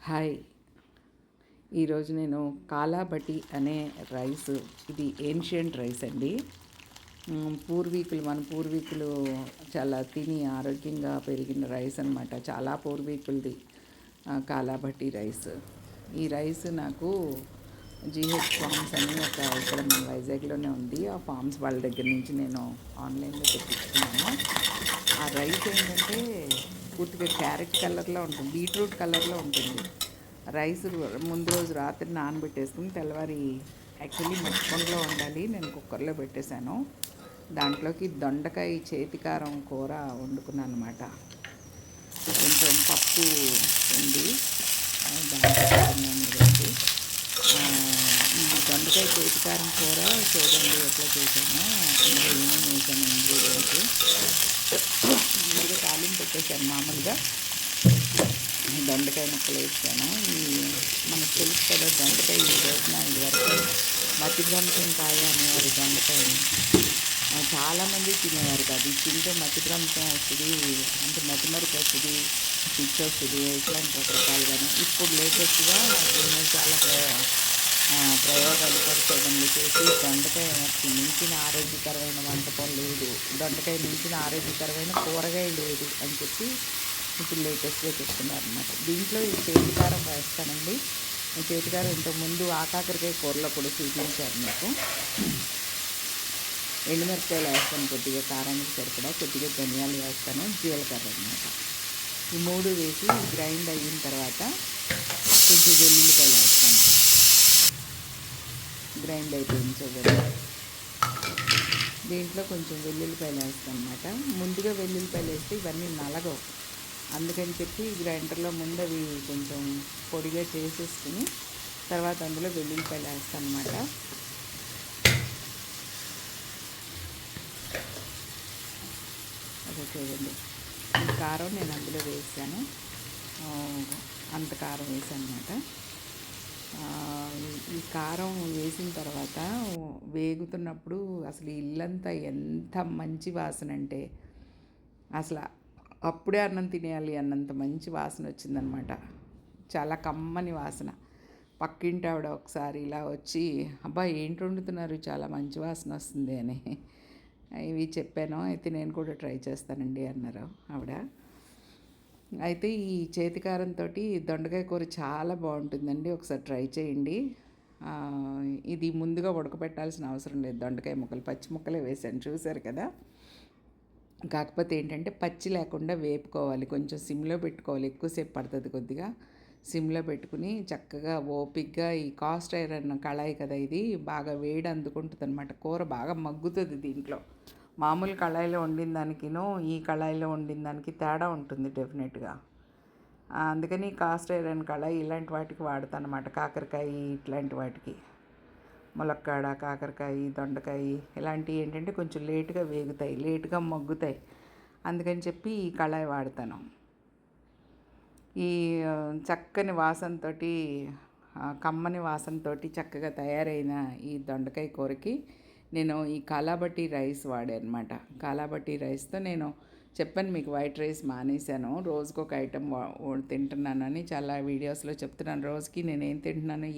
Hi. ఈరోజు నేను కాలాబటి అనే రైస్, ఇది ఏన్షియంట్ రైస్ అండి. మన పూర్వీకులు చాలా తిని ఆరోగ్యంగా పెరిగిన రైస్ అనమాట. చాలా పూర్వీకులది కాలాబటి రైస్. ఈ రైస్ నాకు జీహెచ్ ఫార్మ్స్ అని ఇక్కడ మన వైజాగ్లోనే ఉంది. ఆ ఫార్మ్స్ వాళ్ళ దగ్గర నుంచి నేను ఆన్లైన్లో తెప్పించుకున్నాను. ఆ రైస్ ఏంటంటే పూర్తిగా క్యారెట్ కలర్లో ఉంటుంది, బీట్రూట్ కలర్లో ఉంటుంది. రైస్ ముందు రోజు రాత్రి నానబెట్టేసుకుని తెల్లవారి యాక్చువల్లీ మట్టిపండులో ఉండాలి, నేను కుక్కర్లో పెట్టేశాను. దాంట్లోకి దొండకాయ చేతికారం కూర వండుకున్నాను అనమాట. కొంచెం పప్పు ఉంది, దాంట్లో ఈ దొండకాయ చేతికారం కూర చూడండి ఎట్లా చేశాను. అందులో ఏమేమి వేసాను ఇంగ్రీడియంట్స్. ముందుగా తాలింపు పెట్టేశాను మామూలుగా. దొండకాయ ముక్కలు వేసాను. మనకు తెలుసు కదా, దొండకాయ ఈ రోజున ఇదివరకు మతిభ్రంశంకాయ అనేవారు దొండకాయని. చాలామంది తినేవారు కాదు. ఇది తింటే మతిభ్రంశం వస్తుంది, అంటే మతిమరుపు వస్తుంది, పిచ్చి వస్తుంది, ఇట్లాంటి రకరకాలుగాను. ఇప్పుడు లేటెస్ట్గా చాలా ప్రయోగాలు పరిశోధనలు చేసి దొండకాయకి మించిన ఆరోగ్యకరమైన వంటకం లేదు, దొండకాయ మించిన ఆరోగ్యకరమైన కూరగాయ లేదు అని చెప్పి ఇప్పుడు లేటెస్ట్గా చెప్తున్నారు అనమాట. దీంట్లో ఈ చేతికారం వేస్తానండి. ఈ చేతికారం ఇంతకుముందు ఆకాకరకాయ కూరలో కూడా చూపించారు మీకు. ఎండుమిరపకాయలు వేస్తాను, కొద్దిగా కారానికి సరిపడా, కొద్దిగా ధనియాలు వేస్తాను, జీలకర్ర అనమాట. ఈ మూడు వేసి గ్రైండ్ అయిన తర్వాత కొంచెం వెల్లుల్లిపాయలు వేస్తాను. గ్రైండ్ అయిపోయింది చూడండి. దీంట్లో కొంచెం వెల్లుల్లిపాయలు వేస్తాను అనమాట. ముందుగా వెల్లుల్లిపాయలు వేస్తే ఇవన్నీ నలగవు, అందుకని చెప్పి గ్రైండర్లో ముందు అవి కొంచెం పొడిగా చేసేసుకుని తర్వాత అందులో వెల్లుల్లిపాయలు వేస్తాను అనమాట. అదే చూడండి, ఈ కారం నేను అందులో వేసాను, అంత కారం వేసాను అనమాట. ఈ కారం వేసిన తర్వాత వేగుతున్నప్పుడు అసలు ఇల్లంతా ఎంత మంచి వాసన అంటే, అసలు అప్పుడే అన్నం తినేయాలి అన్నంత మంచి వాసన వచ్చిందనమాట. చాలా కమ్మని వాసన. పక్కింటి ఆవిడ ఒకసారి ఇలా వచ్చి, అబ్బా ఏంటి వండుతున్నారు, చాలా మంచి వాసన వస్తుంది అని ఇవి చెప్పాను. అయితే నేను కూడా ట్రై చేస్తానండి అన్నారు ఆవిడ. అయితే ఈ చేతికారంతో దొండకాయ కూర చాలా బాగుంటుందండి, ఒకసారి ట్రై చేయండి. ఇది ముందుగా ఉడకబెట్టాల్సిన అవసరం లేదు. దొండకాయ ముక్కలు పచ్చి ముక్కలే వేసాను, చూసారు కదా. కాకపోతే ఏంటంటే పచ్చి లేకుండా వేపుకోవాలి, కొంచెం సిమ్లో పెట్టుకోవాలి, ఎక్కువసేపు పడుతుంది. కొద్దిగా సిమ్లో పెట్టుకుని చక్కగా ఓపిక్గా, ఈ కాస్ట్ ఐరన్ కళాయి కదా ఇది, బాగా వేడి అందుకుంటుంది అనమాట. కూర బాగా మగ్గుతుంది దీంట్లో. మామూలు కళాయిలో వండిన దానికినో ఈ కళాయిలో వండిన దానికి తేడా ఉంటుంది డెఫినెట్గా. అందుకని కాస్ట్ ఐరన్ కళాయి ఇలాంటి వాటికి వాడతాను అనమాట. కాకరకాయ ఇట్లాంటి వాటికి, ములక్కాడ, కాకరకాయ, దొండకాయ ఇలాంటివి ఏంటంటే కొంచెం లేటుగా వేగుతాయి, లేటుగా మగ్గుతాయి. అందుకని చెప్పి ఈ కళాయి వాడతాను. ఈ చక్కని వాసనతో, కమ్మని వాసనతో చక్కగా తయారైన ఈ దొండకాయ కూరకి నేను ఈ కాలాబట్టి రైస్ వాడాను అనమాట. కాలాబట్టి రైస్తో నేను చెప్పాను మీకు, వైట్ రైస్ మానేశాను, రోజుకొక ఐటెం తింటున్నానని చాలా వీడియోస్లో చెప్తున్నాను. రోజుకి నేను ఏం తింటున్నాను,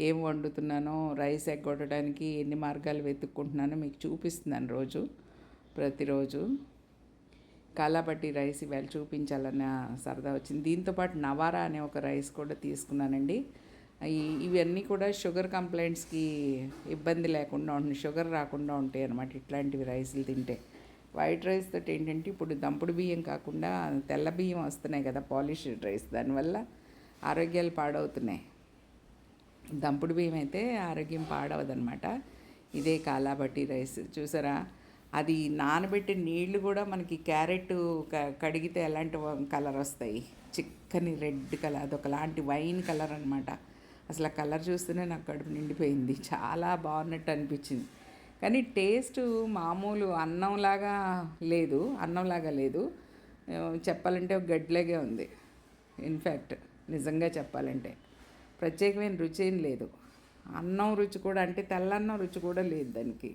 ఏం వండుతున్నానో, రైస్ ఎగ్గొట్టడానికి ఎన్ని మార్గాలు వెతుక్కుంటున్నానో మీకు చూపిస్తున్నాను ప్రతిరోజు. కాలాబట్టి రైస్ ఇవాళ చూపించాలన్న సరదా వచ్చింది. దీంతోపాటు నవారా అనే ఒక రైస్ కూడా తీసుకున్నానండి. ఇవన్నీ కూడా షుగర్ కంప్లైంట్స్కి ఇబ్బంది లేకుండా ఉంటుంది, షుగర్ రాకుండా ఉంటాయి అన్నమాట ఇట్లాంటివి రైస్లు తింటే. వైట్ రైస్ తోటి ఏంటంటే ఇప్పుడు దంపుడు బియ్యం కాకుండా తెల్ల బియ్యం వస్తున్నాయి కదా, పాలిష్డ్ రైస్, దానివల్ల ఆరోగ్యాలు పాడవుతున్నాయి. దంపుడు బియ్యం అయితే ఆరోగ్యం పాడవదనమాట. ఇదే కాలాబట్టి రైస్ చూసారా, అది నానబెట్టిన నీళ్లు కూడా మనకి క్యారెట్ కడిగితే ఎలాంటి కలర్ వస్తాయి, చిక్కని రెడ్ కలర్, అదొకలాంటి వైన్ కలర్ అనమాట. అసలు ఆ కలర్ చూస్తేనే నాకు కడుపు నిండిపోయింది, చాలా బాగున్నట్టు అనిపించింది. కానీ టేస్ట్ మామూలు అన్నంలాగా లేదు, చెప్పాలంటే ఒక గడ్డలాగే ఉంది. ఇన్ఫ్యాక్ట్ నిజంగా చెప్పాలంటే ప్రత్యేకమైన రుచి ఏం లేదు. అన్నం రుచి కూడా, అంటే తెల్లన్నం రుచి కూడా లేదు దానికి,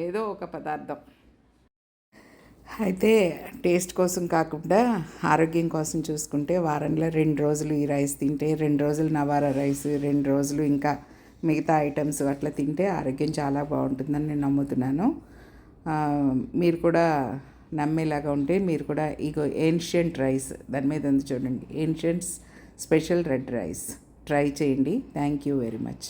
ఏదో ఒక పదార్థం. అయితే టేస్ట్ కోసం కాకుండా ఆరోగ్యం కోసం చూసుకుంటే వారంలో 2 రోజులు ఈ రైస్ తింటే 2 రోజులు నవారా రైస్ 2 రోజులు ఇంకా మిగతా ఐటమ్స్ అట్లా తింటే ఆరోగ్యం చాలా బాగుంటుందని నేను నమ్ముతున్నాను. మీరు కూడా నమ్మేలాగా ఉంటే మీరు కూడా ఇగో ఏన్షియంట్ రైస్ దాని మీద ఉంది చూడండి, ancients special red rice try చేయండి. Thank you very much.